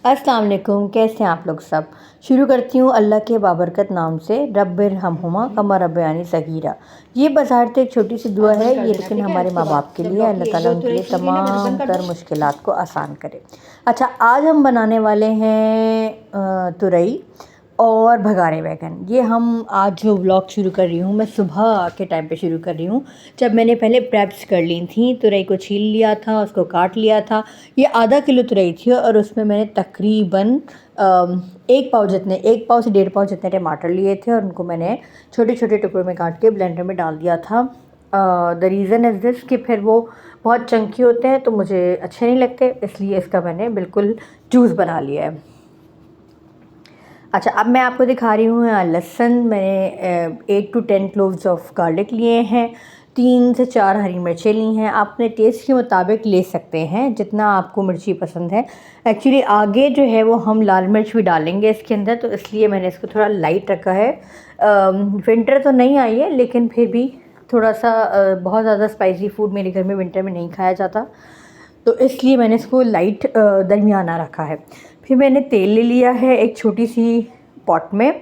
अस्सलाम वालेकुम, कैसे हैं आप लोग सब। शुरू करती हूँ अल्लाह के बाबरकत नाम से। रब्बिरहम्हुमा कमा रब्बयानी सगीरा। ये बज़ाहिर तो एक छोटी सी दुआ है ये, लेकिन हमारे माँ बाप के लिए अल्लाह ताला उनके लिए तमाम तर मुश्किलात को आसान करे। अच्छा, आज हम बनाने वाले हैं तुरई और भगारे बैगन। ये हम आज जो व्लॉग शुरू कर रही हूँ मैं सुबह के टाइम पे शुरू कर रही हूँ, जब मैंने पहले प्रेप्स कर ली थी। तुरई को छील लिया था, उसको काट लिया था। ये आधा किलो तुरई थी और उसमें मैंने तकरीबन एक पाव से 1.5 पाव जितने टमाटर लिए थे और उनको मैंने छोटे छोटे टुकड़ों में काट के ब्लेंडर में डाल दिया था। द रीज़न इज़ दिस कि फिर वो बहुत चंकी होते हैं तो मुझे अच्छे नहीं लगते, इसलिए इसका मैंने बिल्कुल जूस बना लिया है। अच्छा, अब मैं आपको दिखा रही हूँ लहसुन। मैंने 8 to 10 क्लोव्स ऑफ गार्लिक लिए हैं, 3 से 4 हरी मिर्चें ली हैं। आप अपने टेस्ट के मुताबिक ले सकते हैं जितना आपको मिर्ची पसंद है। एक्चुअली आगे जो है वो हम लाल मिर्च भी डालेंगे इसके अंदर, तो इसलिए मैंने इसको थोड़ा लाइट रखा है। विंटर तो नहीं आई है लेकिन फिर भी थोड़ा सा बहुत ज़्यादा स्पाइसी फूड मेरे घर में विंटर में नहीं खाया जाता, तो इसलिए मैंने इसको लाइट दरमियाना रखा है। फिर मैंने तेल ले लिया है एक छोटी सी पॉट में,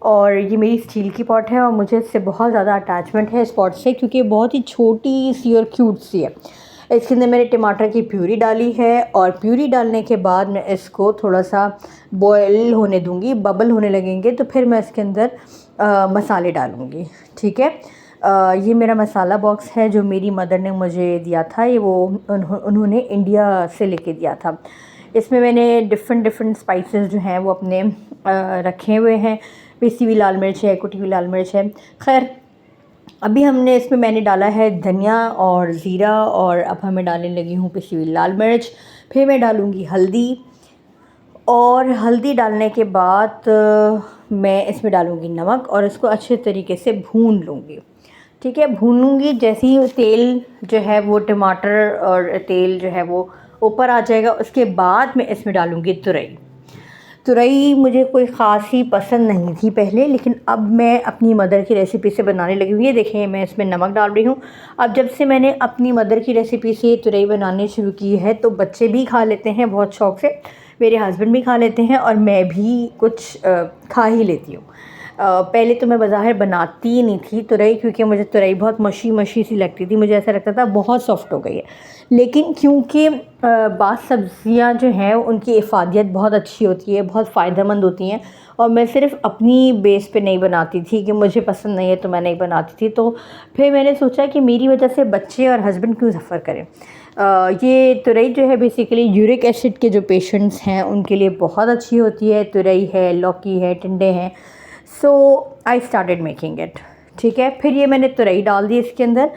और ये मेरी स्टील की पॉट है और मुझे इससे बहुत ज़्यादा अटैचमेंट है इस पॉट से, क्योंकि बहुत ही छोटी सी और क्यूट सी है। इसके अंदर मैंने टमाटर की प्यूरी डाली है और प्यूरी डालने के बाद मैं इसको थोड़ा सा बॉयल होने दूँगी। बबल होने लगेंगे तो फिर मैं इसके अंदर मसाले डालूँगी। ठीक है, ये मेरा मसाला बॉक्स है जो मेरी मदर ने मुझे दिया था। ये वो उन्होंने इंडिया से लेके दिया था। इसमें मैंने डिफरेंट स्पाइसेस जो हैं वो अपने रखे हुए हैं। पिसी हुई लाल मिर्च है, कुटी हुई लाल मिर्च है। खैर, अभी हमने इसमें मैंने डाला है धनिया और ज़ीरा, और अब हमें डालने लगी हूँ पिसी हुई लाल मिर्च। फिर मैं डालूँगी हल्दी, और हल्दी डालने के बाद मैं इसमें डालूँगी नमक और इसको अच्छे तरीके से भून लूँगी। ठीक है, भूनूँगी। जैसे ही तेल जो है वो टमाटर और तेल जो है वो ऊपर आ जाएगा, उसके बाद मैं इसमें डालूँगी तुरई। तुरई मुझे कोई ख़ास ही पसंद नहीं थी पहले, लेकिन अब मैं अपनी मदर की रेसिपी से बनाने लगी हूँ। ये देखें, मैं इसमें नमक डाल रही हूँ। अब जब से मैंने अपनी मदर की रेसिपी से तुरई बनाने शुरू की है तो बच्चे भी खा लेते हैं बहुत शौक़ से, मेरे हस्बैंड भी खा लेते हैं और मैं भी कुछ खा ही लेती हूँ। पहले तो मैं बज़ाहिर बनाती ही नहीं थी तुरई, क्योंकि मुझे तुरई बहुत मशी सी लगती थी। मुझे ऐसा लगता था बहुत सॉफ्ट हो गई है। लेकिन क्योंकि बाज़ सब्ज़ियाँ जो हैं उनकी इफ़ादियत बहुत अच्छी होती है, बहुत फ़ायदेमंद होती हैं, और मैं सिर्फ़ अपनी बेस पे नहीं बनाती थी कि मुझे पसंद नहीं है तो मैं नहीं बनाती थी। तो फिर मैंने सोचा कि मेरी वजह से बच्चे और हस्बैंड क्यों सफ़र करें। ये तुरई जो है बेसिकली यूरिक एसिड के जो पेशेंट्स हैं उनके लिए बहुत अच्छी होती है। तुरई है, लौकी है, टिंडे हैं। सो आई स्टार्टेड मेकिंग इट। ठीक है, फिर ये मैंने तुरई डाल दी इसके अंदर,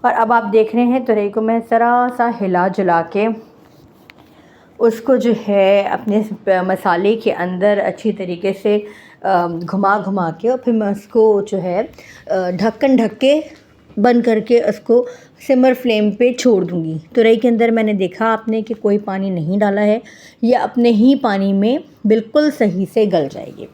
और अब आप देख रहे हैं तुरई को मैं ज़रा सा हिला जुला के उसको जो है अपने मसाले के अंदर अच्छी तरीके से घुमा घुमा के, और फिर मैं उसको जो है ढक्कन ढक के बंद करके उसको सिमर फ्लेम पे छोड़ दूँगी। तुरई के अंदर मैंने देखा आपने कि कोई पानी नहीं डाला है, ये अपने ही पानी में बिल्कुल सही से गल जाएगी।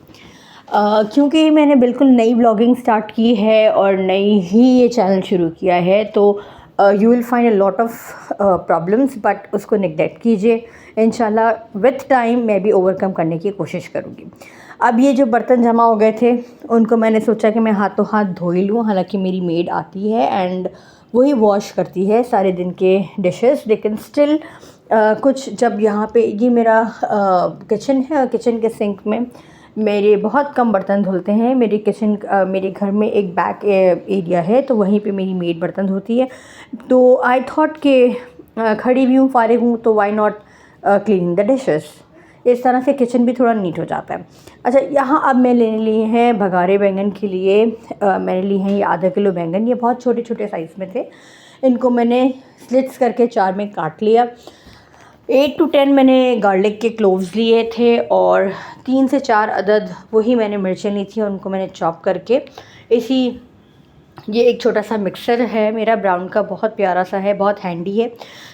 क्योंकि मैंने बिल्कुल नई ब्लॉगिंग स्टार्ट की है और नई ही ये चैनल शुरू किया है, तो you will find a lot of problems, but उसको नेग्लेक्ट कीजिए। इंशाल्लाह विथ टाइम मैं भी ओवरकम करने की कोशिश करूँगी। अब ये जो बर्तन जमा हो गए थे उनको मैंने सोचा कि मैं हाथों हाथ धो ही लूँ। हालांकि मेरी मेड आती है एंड वही वॉश करती है सारे दिन के डिशेस, लेकिन स्टिल कुछ जब यहाँ पे ये मेरा किचन है और किचन के सिंक में मेरे बहुत कम बर्तन धुलते हैं। मेरे घर में एक बैक एरिया है तो वहीं पे मेरी मेड बर्तन धोती है। तो आई थॉट कि खड़ी भी हूँ, फारिग हूँ, तो why not cleaning the dishes. इस तरह से किचन भी थोड़ा नीट हो जाता है। अच्छा, यहाँ अब मैं लेने लिए हैं भगारे बैंगन के लिए। मैंने लिए हैं ये आधा किलो बैंगन। ये बहुत छोटे छोटे साइज़ में थे। इनको मैंने स्लिट्स करके 4 में काट लिया। 8 to 10 मैंने गार्लिक के क्लोव्स लिए थे और 3 से 4 अदद वही मैंने मिर्चें ली थी और उनको मैंने चॉप करके ये एक छोटा सा मिक्सर है मेरा ब्राउन का, बहुत प्यारा सा है, बहुत हैंडी है,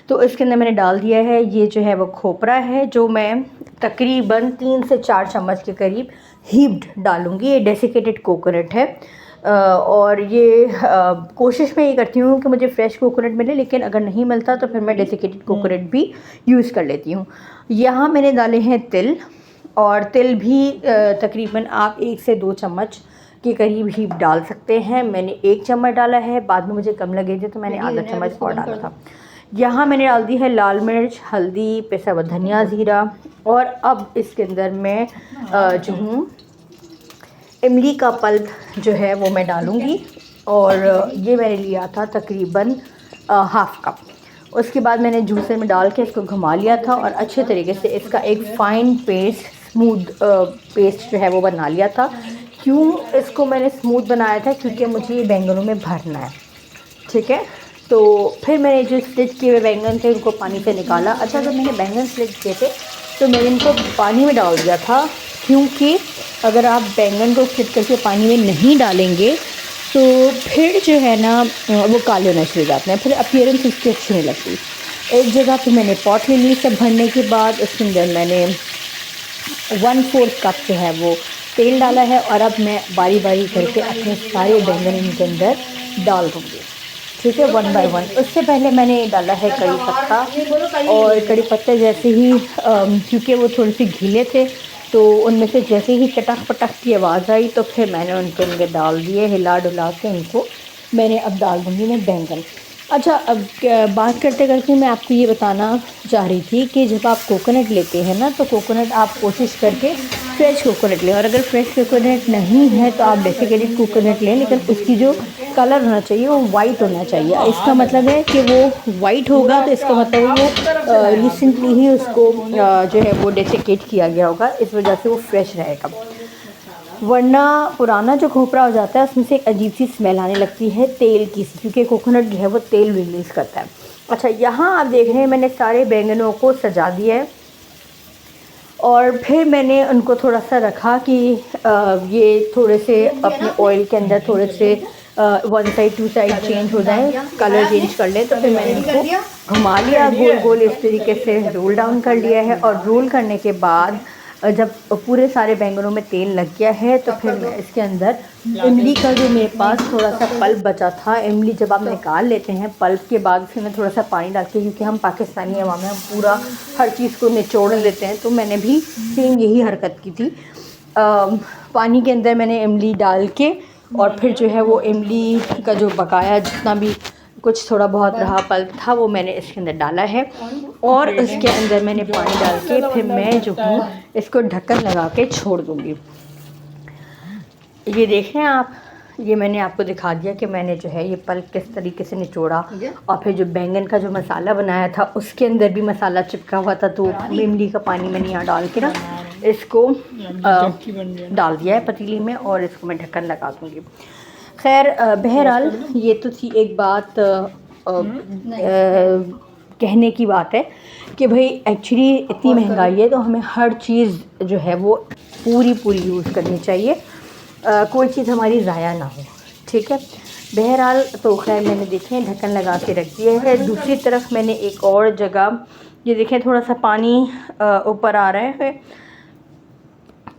तो इसके अंदर मैंने डाल दिया है। ये जो है वो खोपरा है जो मैं तकरीबन 3 से 4 चम्मच के करीब हीप्ड डालूँगी। ये डेसिकेटेड कोकोनट है और ये कोशिश मैं ये करती हूँ कि मुझे फ़्रेश कोकोनट मिले, लेकिन अगर नहीं मिलता तो फिर मैं डेसिकेटेड कोकोनट भी यूज़ कर लेती हूँ। यहाँ मैंने डाले हैं तिल, और तिल भी तकरीबन आप 1 से 2 चम्मच के करीब ही डाल सकते हैं। मैंने 1 चम्मच डाला है, बाद में मुझे कम लगे थे तो मैंने आधा चम्मच और डाला था। यहाँ मैंने डाल दी है लाल मिर्च, हल्दी, पिसा हुआ धनिया, ज़ीरा, और अब इसके अंदर मैं जो हूँ इमली का पल्प जो है वो मैं डालूँगी, और ये मैंने लिया था तकरीबन हाफ़ कप। उसके बाद मैंने जूसर में डाल के इसको घुमा लिया था और अच्छे तरीके से इसका एक फ़ाइन पेस्ट, स्मूथ पेस्ट जो है वो बना लिया था। क्यों इसको मैंने स्मूथ बनाया था? क्योंकि मुझे ये बैंगनों में भरना है, ठीक है। तो फिर मैंने जो स्लिट किए हुए बैंगन थे उनको पानी से निकाला। अच्छा, जब मैंने बैंगन स्लिट किए थे तो मैंने इनको पानी में डाल दिया था, क्योंकि अगर आप बैंगन को स्लिट करके पानी में नहीं डालेंगे तो फिर जो है ना वो काले होने शुरू हो जाते हैं, फिर अपीयरेंस इसकी अच्छी नहीं लगती। एक जगह पे मैंने पॉट ले ली, सब भरने के बाद उसके अंदर मैंने 1/4 कप जो है वो तेल डाला है, और अब मैं बारी बारी करके अपने सारे बैंगन इनके अंदर डाल दूँगी, ठीक है, 1 बाय 1। उससे पहले मैंने डाला है कड़ी पत्ता, और कड़ी पत्ते जैसे ही क्योंकि वो थोड़े से गीले थे तो उनमें से जैसे ही चटक पटक की आवाज़ आई तो फिर मैंने उनके अंदर डाल दिए, हिला डुला के उनको मैंने अब डाल दूँगी मैं बैंगन। अच्छा, अब बात करते करते मैं आपको ये बताना चाह रही थी कि जब आप कोकोनट लेते हैं ना, तो कोकोनट आप कोशिश करके फ्रेश कोकोनट लें, और अगर फ्रेश कोकोनट नहीं है तो आप डेसिकेटेड कोकोनट लें, लेकिन उसकी जो कलर होना चाहिए वो वाइट होना चाहिए। इसका मतलब है कि वो वाइट होगा तो इसका मतलब वो रिसेंटली ही उसको जो है वो डेसिकेट किया गया होगा, इस वजह से वो फ्रेश रहेगा। वरना पुराना जो खोपरा हो जाता है उसमें से एक अजीब सी स्मेल आने लगती है तेल की, क्योंकि कोकोनट जो है वो तेल रिलीज़ करता है। अच्छा, यहाँ आप देख रहे हैं मैंने सारे बैंगनों को सजा दिया है, और फिर मैंने उनको थोड़ा सा रखा कि ये थोड़े से अपने ऑयल के अंदर थोड़े से 1 साइड 2 साइड चेंज हो जाए, कलर चेंज कर लें। तो फिर मैंने इनको घुमा लिया गोल गोल, इस तरीके से रोल डाउन कर लिया है, और रोल करने के बाद जब पूरे सारे बैंगनों में तेल लग गया है तो फिर मैं इसके अंदर इमली का जो मेरे पास थोड़ा सा पल्प बचा था, इमली जब आप निकाल लेते हैं पल्प के बाद फिर मैं थोड़ा सा पानी डाल के, क्योंकि हम पाकिस्तानी अवाम में हम पूरा हर चीज़ को निचोड़ लेते हैं, तो मैंने भी सेम यही हरकत की थी। पानी के अंदर मैंने इमली डाल के, और फिर जो है वो इमली का जो बकाया जितना भी कुछ थोड़ा बहुत रहा पल्प था वो मैंने इसके अंदर डाला है, और इसके अंदर मैंने पानी डाल के फिर मैं जो हूँ इसको ढक्कन लगा के छोड़ दूँगी। ये देखें आप, ये मैंने आपको दिखा दिया कि मैंने जो है ये पल्प किस तरीके से निचोड़ा, और फिर जो बैंगन का जो मसाला बनाया था उसके अंदर भी मसाला चिपका हुआ था, तो इमली का पानी मैंने यहाँ डाल के ना इसको डाल दिया है पतीली में, और इसको मैं ढक्कन लगा दूँगी। खैर, बहरहाल ये तो थी एक बात कहने की बात है कि भाई एक्चुअली इतनी महंगाई है तो हमें हर चीज़ जो है वो पूरी यूज़ करनी चाहिए, कोई चीज़ हमारी ज़ाया ना हो, ठीक है। बहरहाल तो खैर मैंने देखें ढक्कन लगा के रख दिया है। दूसरी तरफ मैंने एक और जगह, ये देखें थोड़ा सा पानी ऊपर आ रहा है,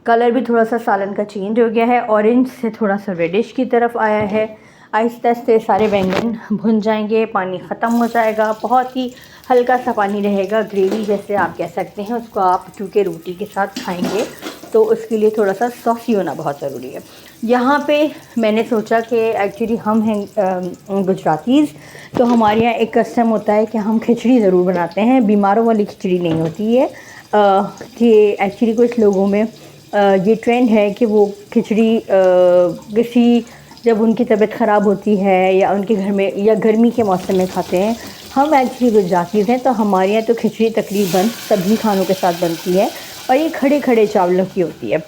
कलर भी थोड़ा सा सालन का चेंज हो गया है, ऑरेंज से थोड़ा सा रेडिश की तरफ आया है। आहिस्ता आहिस्ता सारे बैंगन भुन जाएंगे, पानी ख़त्म हो जाएगा, बहुत ही हल्का सा पानी रहेगा, ग्रेवी जैसे आप कह सकते हैं उसको। आप क्योंकि रोटी के साथ खाएंगे तो उसके लिए थोड़ा सा सॉफ्टी होना बहुत ज़रूरी है। यहाँ पे मैंने सोचा कि एक्चुअली हम हैं गुजरातीज़, तो हमारे यहाँ एक कस्टम होता है कि हम खिचड़ी ज़रूर बनाते हैं, बीमारों वाली खिचड़ी नहीं होती है, कि एक्चुअली कुछ लोगों में ये ट्रेंड है कि वो खिचड़ी किसी जब उनकी तबीयत ख़राब होती है या उनके घर में या गर्मी के मौसम में खाते हैं। हम एक्चुअली गुजरातीज़ हैं तो हमारे यहाँ तो खिचड़ी तकरीबन सभी खानों के साथ बनती है, और ये खड़े खड़े चावलों की होती है।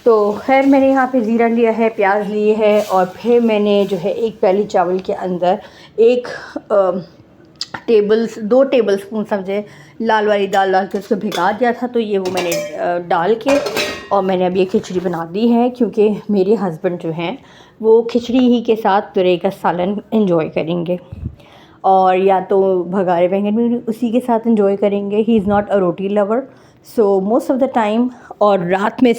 तो खैर मैंने यहाँ पे ज़ीरा लिया है, प्याज लिए है, और फिर मैंने जो है एक प्याली चावल के अंदर 2 टेबल स्पून समझे लाल वाली दाल डाल के उसको भिगा दिया था, तो ये वो मैंने डाल के और मैंने अब ये खिचड़ी बना दी है, क्योंकि मेरे हस्बैंड जो हैं वो खिचड़ी ही के साथ तुरई का सालन एंजॉय करेंगे, और या तो भगारे बैंगन भी उसी के साथ एंजॉय करेंगे। He is not a roti lover, so most of the time, और रात में